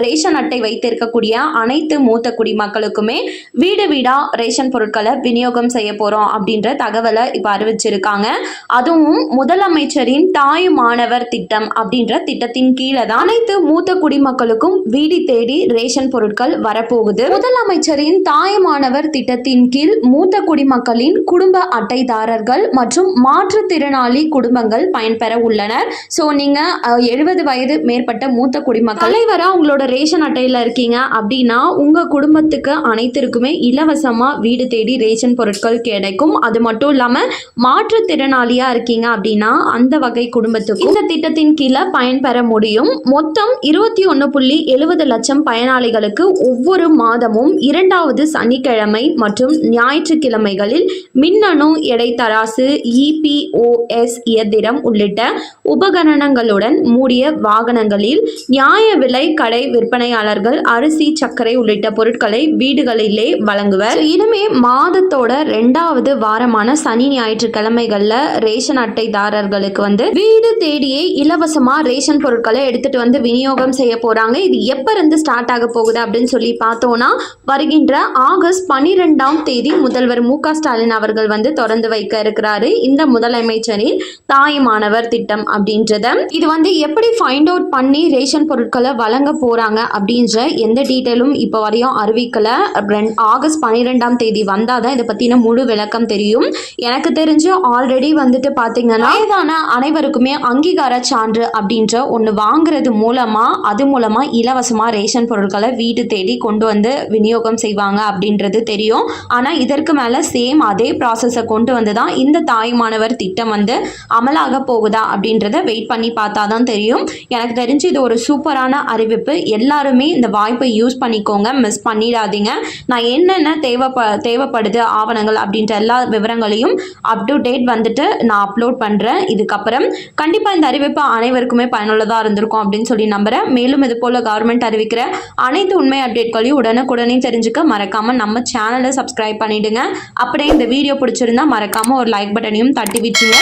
Ration அட்டை வைத்திருக்கக்கூடிய அனைத்து மூத்த குடிமக்களுக்குமே வீடு வீடா ரேஷன் பொருட்களை விநியோகம் செய்ய போறோம் அப்படின்ற தகவலை இப்ப அறிவிச்சிருக்காங்க. அதுவும் முதலமைச்சரின் தாய் மாணவர் திட்டம் அப்படின்ற திட்டத்தின் கீழே தான் அனைத்து மூத்த குடிமக்களுக்கும் வீடு தேடி ரேஷன் பொருட்கள் வரப்போகுது. முதலமைச்சரின் தாய் மாணவர் திட்டத்தின் கீழ் மூத்த குடிமக்களின் குடும்ப அட்டைதாரர்கள் மற்றும் மாற்றுத்திறனாளி குடும்பங்கள் பயன்பெற உள்ளனர். ஸோ நீங்க 70 வயது மேற்பட்ட மூத்த குடிமக்கள் தலைவரா உங்களோட ரேஷன் அட்டையில இருக்கீங்க அப்படின்னா உங்க குடும்பத்துக்கு அனைத்திற்குமே இலவசமா வீடு தேடி ரேஷன் பொருட்கள் கிடைக்கும். அது மட்டும் இல்லாம மாற்றுத்திறனாளியா இருக்கீங்க அப்படின்னா அந்த வகை குடும்பத்துக்கு இந்த திட்டத்தின் கீழே பயன்பெற முடியும். மொத்தம் 21.70 லட்சம் பயனாளிகளுக்கு ஒவ்வொரு மாதமும் 2வது சனிக்கிழமை மற்றும் ஞாயிற்றுக்கிழமைகளில் மின்னணு எடை தராசு, EPOS இயந்திரம் உள்ளிட்ட உபகரணங்களுடன் மூடிய வாகனங்களில் நியாய விலை கடை விற்பனையாளர்கள் அரிசி, சர்க்கரை உள்ளிட்ட பொருட்களை வீடுகளிலே வழங்குவர். இதுமே மாதத்தோட 2வது வாரமான சனி ஞாயிற்றுக்கிழமைகள்ல ரேஷன் அட்டைதாரர்களுக்கு வீடு தேடியே இலவசமா ரேஷன் பொருட்களை எடுத்துட்டு விநியோகம் செய்ய போறாங்க. இது எப்ப இருந்து ஸ்டார்ட் ஆக போகுது அப்படின்னு சொல்லி பார்த்தோம்னா வருகின்ற ஆகஸ்ட் 12ஆம் தேதி முதல்வர் மு க ஸ்டாலின் அவர்கள் திறந்து வைக்க இருக்கிறாரு இந்த முதலமைச்சரின் தாய் மாணவர் திட்டம் அப்படின்றத. இது எப்படி ஃபைண்ட் அவுட் பண்ணி ரேஷன் பொருட்களை வழங்க போறாங்க அப்படின்ற எந்த டீட்டெயிலும் இப்போ வரையும் அறிவிக்கல. ஆகஸ்ட் 12ஆம் தேதி வந்தாதான் இதை பத்தின முழு விளக்கம் தெரியும். எனக்கு தெரிஞ்சு ஆல்ரெடி பாத்தீங்கன்னா வயதான அனைவருக்குமே அங்கீகார சான்று அப்படின்ற ஒன்று வாங்குறது மூலமா அது மூலமா இலவசமா ரேஷன் பொருட்களை வீடு தேடி கொண்டு விநியோகம் செய்வாங்க அப்படின்றது தெரியும். ஆனா இதற்கு மேல சேம் அதே ப்ராசஸை கொண்டு வந்துதான் இந்த தாய் மாணவர் திட்டம் அமலாக போகுதா அப்படின்றத வெயிட் பண்ணி பார்த்தாதான் தெரியும். எனக்கு தெரிஞ்சு இது ஒரு சூப்பரான அறிவிப்பு. எல்லாருமே இந்த வாய்ப்பை யூஸ் பண்ணிக்கோங்க, மிஸ் பண்ணிடாதீங்க. நான் என்னென்ன தேவைப்படுது ஆவணங்கள் அப்படின்ற எல்லா விவரங்களையும் அப் டு டேட் நான் அப்லோட் பண்றேன். இதுக்கப்புறம் கண்டிப்பா இந்த அறிவிப்பு அனைவருக்குமே பயனுள்ளதா இருந்திருக்கும் அப்படின்னு சொல்லி நம்புறேன். மேலும் இது போல கவர்மெண்ட் அறிவிக்கிற அனைத்து உண்மை அப்டேட்களையும் உடனுக்குடனே தெரிஞ்சுக்க மறக்காம நம்ம சேனலை சப்ஸ்கிரைப் பண்ணிடுங்க. அப்படியே இந்த வீடியோ பிடிச்சிருந்தா மறக்காம ஒரு லைக் பட்டனையும் தட்டி விட்டுருங்க.